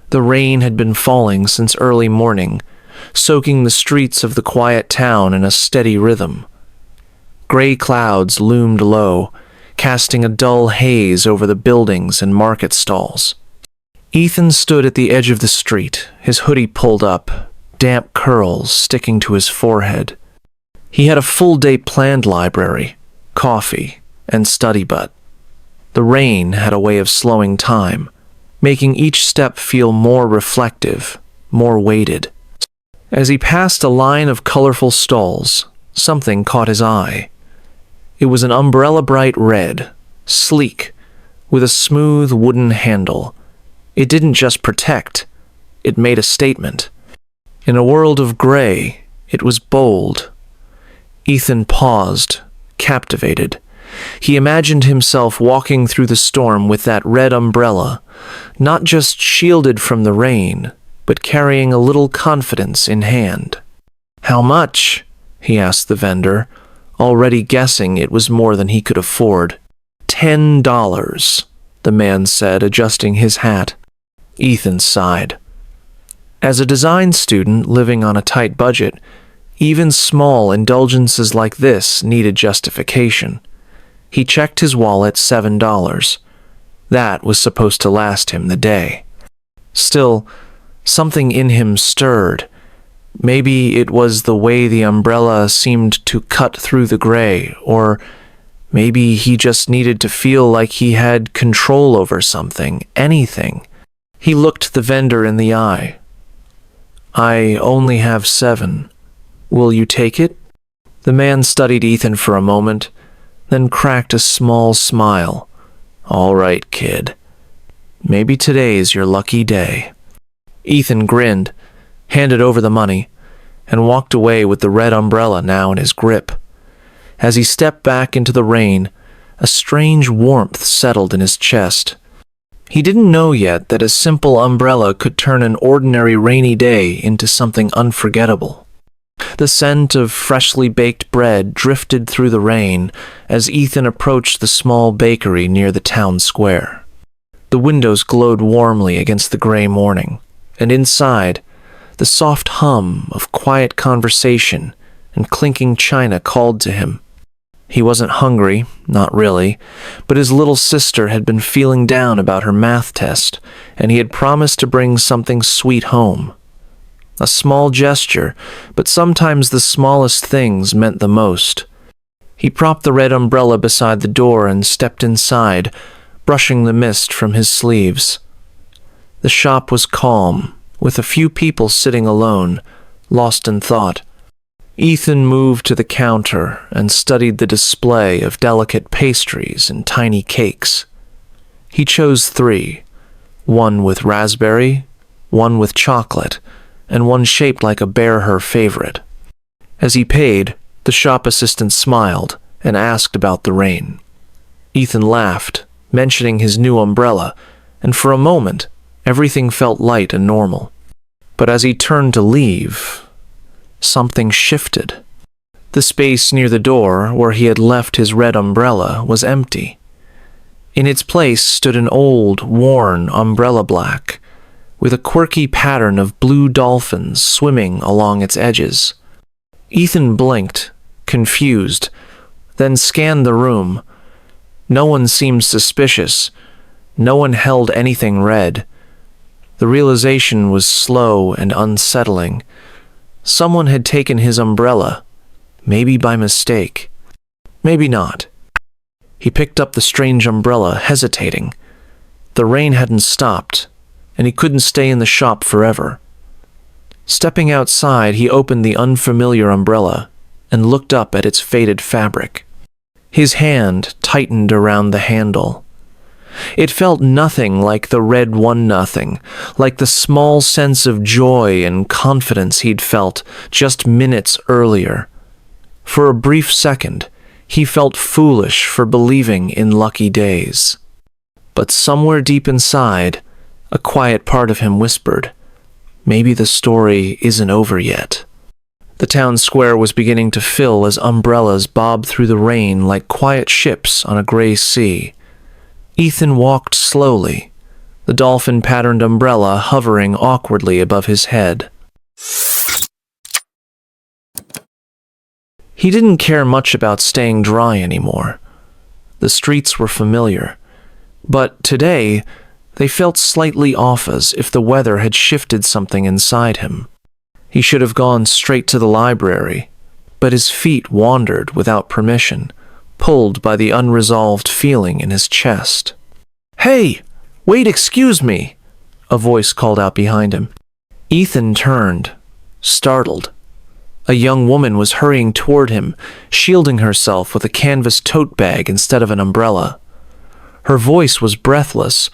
The rain had been falling since early morning, soaking the streets of the quiet town in a steady rhythm. Gray clouds loomed low, casting a dull haze over the buildings and market stalls. Ethan stood at the edge of the street, his hoodie pulled up, damp curls sticking to his forehead. He had a full-day planned library, coffee, and study butt. The rain had a way of slowing time, making each step feel more reflective, more weighted. As he passed a line of colorful stalls, something caught his eye. It was an umbrella bright red, sleek, with a smooth wooden handle. It didn't just protect, it made a statement. In a world of gray, it was bold. Ethan paused, captivated. He imagined himself walking through the storm with that red umbrella, not just shielded from the rain, but carrying a little confidence in hand. "How much?" he asked the vendor, already guessing it was more than he could afford. $10, the man said, adjusting his hat. Ethan sighed. As a design student living on a tight budget, even small indulgences like this needed justification. He checked his wallet. $7. That was supposed to last him the day. Still, something in him stirred. Maybe it was the way the umbrella seemed to cut through the gray, or maybe he just needed to feel like he had control over something, anything. He looked the vendor in the eye. "I only have 7. Will you take it?" The man studied Ethan for a moment, then cracked a small smile. "All right, kid. Maybe today's your lucky day." Ethan grinned, handed over the money, and walked away with the red umbrella now in his grip. As he stepped back into the rain, a strange warmth settled in his chest. He didn't know yet that a simple umbrella could turn an ordinary rainy day into something unforgettable. The scent of freshly baked bread drifted through the rain as Ethan approached the small bakery near the town square. The windows glowed warmly against the gray morning, and inside, the soft hum of quiet conversation and clinking china called to him. He wasn't hungry, not really, but his little sister had been feeling down about her math test, and he had promised to bring something sweet home. A small gesture, but sometimes the smallest things meant the most. He propped the red umbrella beside the door and stepped inside, brushing the mist from his sleeves. The shop was calm, with a few people sitting alone, lost in thought. Ethan moved to the counter and studied the display of delicate pastries and tiny cakes. He chose 3, one with raspberry, one with chocolate, and one shaped like a bear-her favorite. As he paid, the shop assistant smiled and asked about the rain. Ethan laughed, mentioning his new umbrella, and for a moment, everything felt light and normal. But as he turned to leave, something shifted. The space near the door where he had left his red umbrella was empty. In its place stood an old, worn umbrella black, with a quirky pattern of blue dolphins swimming along its edges. Ethan blinked, confused, then scanned the room. No one seemed suspicious. No one held anything red. The realization was slow and unsettling. Someone had taken his umbrella, maybe by mistake. Maybe not. He picked up the strange umbrella, hesitating. The rain hadn't stopped, and he couldn't stay in the shop forever. Stepping outside, he opened the unfamiliar umbrella and looked up at its faded fabric. His hand tightened around the handle. It felt nothing like the red 1-0, like the small sense of joy and confidence he'd felt just minutes earlier. For a brief second, he felt foolish for believing in lucky days. But somewhere deep inside, a quiet part of him whispered, maybe the story isn't over yet. The town square was beginning to fill as umbrellas bobbed through the rain like quiet ships on a gray sea. Ethan walked slowly, the dolphin-patterned umbrella hovering awkwardly above his head. He didn't care much about staying dry anymore. The streets were familiar, but today they felt slightly off, as if the weather had shifted something inside him. He should have gone straight to the library, but his feet wandered without permission, pulled by the unresolved feeling in his chest. "Hey! Wait, excuse me!" a voice called out behind him. Ethan turned, startled. A young woman was hurrying toward him, shielding herself with a canvas tote bag instead of an umbrella. Her voice was breathless,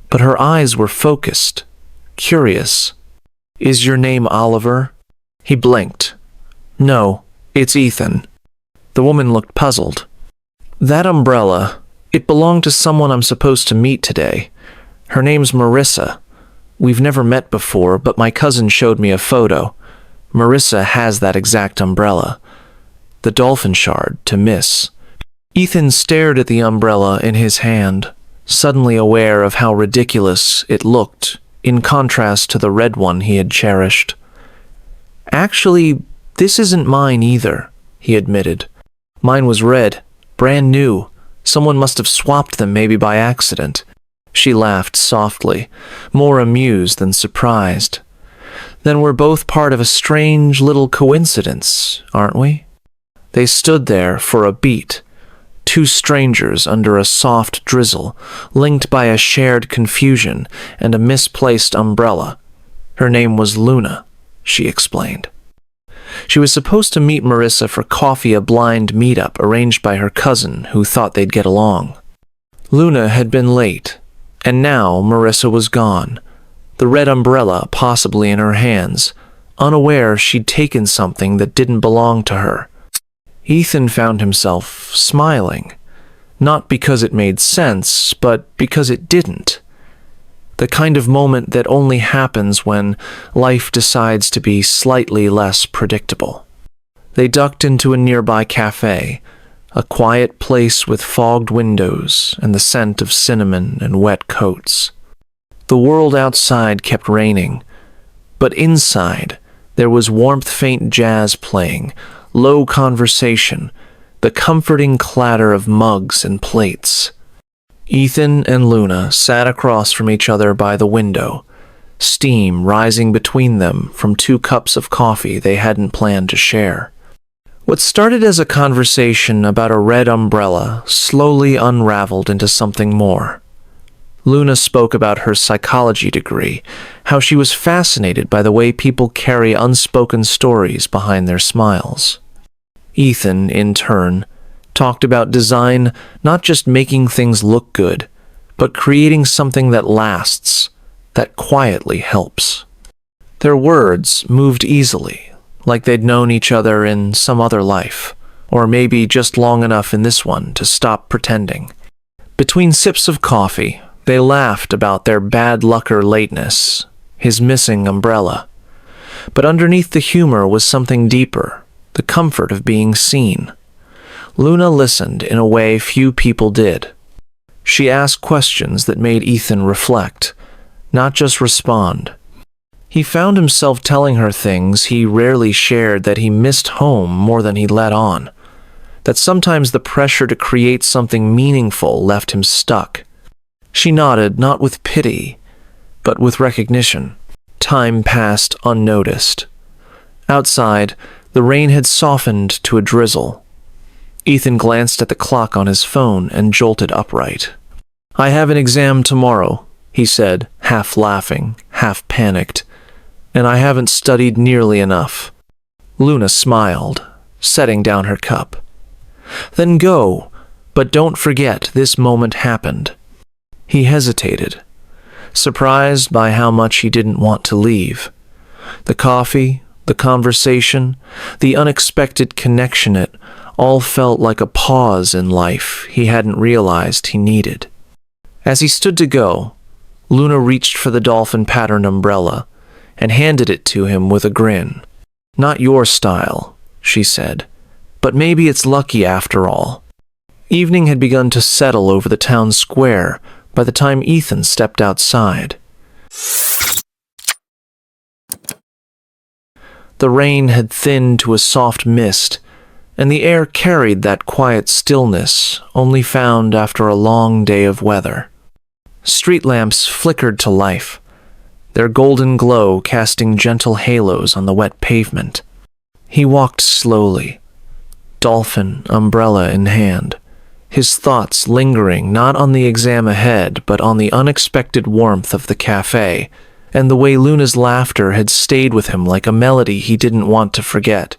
but her eyes were focused, curious. "Is your name Oliver?" He blinked. "No, it's Ethan." The woman looked puzzled. "That umbrella, it belonged to someone I'm supposed to meet today. Her name's Marissa. We've never met before, but my cousin showed me a photo. Marissa has that exact umbrella. The dolphin shard to miss." Ethan stared at the umbrella in his hand, suddenly aware of how ridiculous it looked in contrast to the red one he had cherished. "Actually, this isn't mine either," he admitted. "Mine was red, brand new. Someone must have swapped them, maybe by accident." She laughed softly, more amused than surprised. "Then we're both part of a strange little coincidence, aren't we?" They stood there for a beat, two strangers under a soft drizzle, linked by a shared confusion and a misplaced umbrella. Her name was Luna, she explained. She was supposed to meet Marissa for coffee, a blind meetup arranged by her cousin who thought they'd get along. Luna had been late, and now Marissa was gone, the red umbrella possibly in her hands, unaware she'd taken something that didn't belong to her. Ethan found himself smiling, not because it made sense, but because it didn't. The kind of moment that only happens when life decides to be slightly less predictable. They ducked into a nearby cafe, a quiet place with fogged windows and the scent of cinnamon and wet coats. The world outside kept raining, but inside there was warmth-faint jazz playing, low conversation, the comforting clatter of mugs and plates. Ethan and Luna sat across from each other by the window, steam rising between them from 2 cups of coffee they hadn't planned to share. What started as a conversation about a red umbrella slowly unraveled into something more. Luna spoke about her psychology degree, how she was fascinated by the way people carry unspoken stories behind their smiles. Ethan, in turn, talked about design, not just making things look good, but creating something that lasts, that quietly helps. Their words moved easily, like they'd known each other in some other life, or maybe just long enough in this one to stop pretending. Between sips of coffee, they laughed about their bad luck or lateness, his missing umbrella. But underneath the humor was something deeper, the comfort of being seen. Luna listened in a way few people did. She asked questions that made Ethan reflect, not just respond. He found himself telling her things he rarely shared, that he missed home more than he let on, that sometimes the pressure to create something meaningful left him stuck. She nodded, not with pity, but with recognition. Time passed unnoticed. Outside, the rain had softened to a drizzle. Ethan glanced at the clock on his phone and jolted upright. "I have an exam tomorrow," he said, half laughing, half panicked, "and I haven't studied nearly enough." Luna smiled, setting down her cup. "Then go, but don't forget this moment happened." He hesitated, surprised by how much he didn't want to leave. The coffee, the conversation, the unexpected connection, it all felt like a pause in life he hadn't realized he needed. As he stood to go, Luna reached for the dolphin-patterned umbrella and handed it to him with a grin. "Not your style," she said, "but maybe it's lucky after all." Evening had begun to settle over the town square by the time Ethan stepped outside. The rain had thinned to a soft mist, and the air carried that quiet stillness only found after a long day of weather. Street lamps flickered to life, their golden glow casting gentle halos on the wet pavement. He walked slowly, dolphin umbrella in hand, his thoughts lingering not on the exam ahead but on the unexpected warmth of the cafe, and the way Luna's laughter had stayed with him like a melody he didn't want to forget.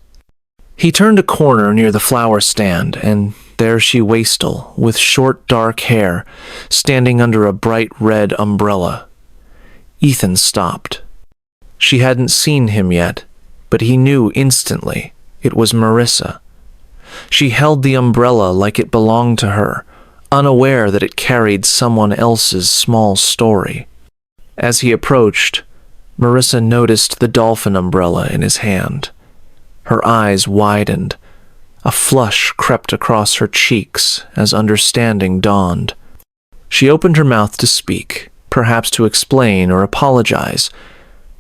He turned a corner near the flower stand, and there she wastel, with short dark hair, standing under a bright red umbrella. Ethan stopped. She hadn't seen him yet, but he knew instantly it was Marissa. She held the umbrella like it belonged to her, unaware that it carried someone else's small story. As he approached, Marissa noticed the dolphin umbrella in his hand. Her eyes widened. A flush crept across her cheeks as understanding dawned. She opened her mouth to speak, perhaps to explain or apologize,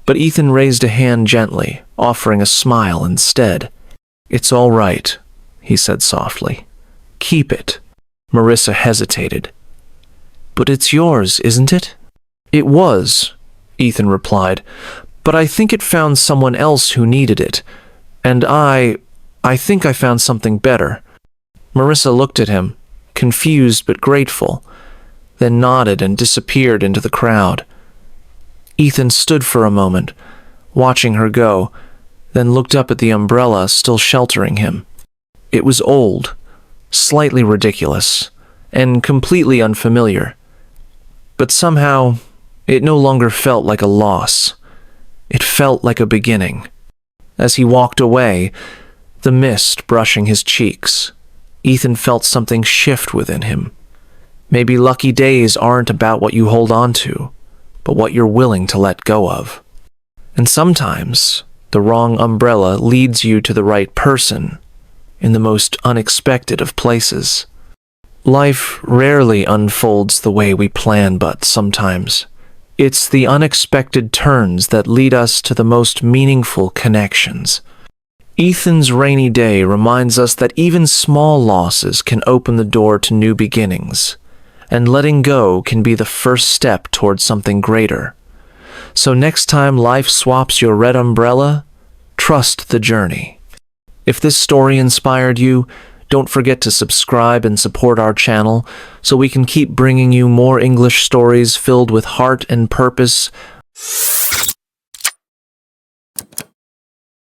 but Ethan raised a hand gently, offering a smile instead. "It's all right," he said softly. "Keep it." Marissa hesitated. "But it's yours, isn't it?" "It was," Ethan replied, "but I think it found someone else who needed it, and I think I found something better." Marissa looked at him, confused but grateful, then nodded and disappeared into the crowd. Ethan stood for a moment, watching her go, then looked up at the umbrella still sheltering him. It was old, slightly ridiculous, and completely unfamiliar. But somehow, it no longer felt like a loss. It felt like a beginning. As he walked away, the mist brushing his cheeks, Ethan felt something shift within him. Maybe lucky days aren't about what you hold on to, but what you're willing to let go of. And sometimes, the wrong umbrella leads you to the right person in the most unexpected of places. Life rarely unfolds the way we plan, but sometimes it's the unexpected turns that lead us to the most meaningful connections. Ethan's rainy day reminds us that even small losses can open the door to new beginnings, and letting go can be the first step towards something greater. So next time life swaps your red umbrella, trust the journey. If this story inspired you, don't forget to subscribe and support our channel so we can keep bringing you more English stories filled with heart and purpose.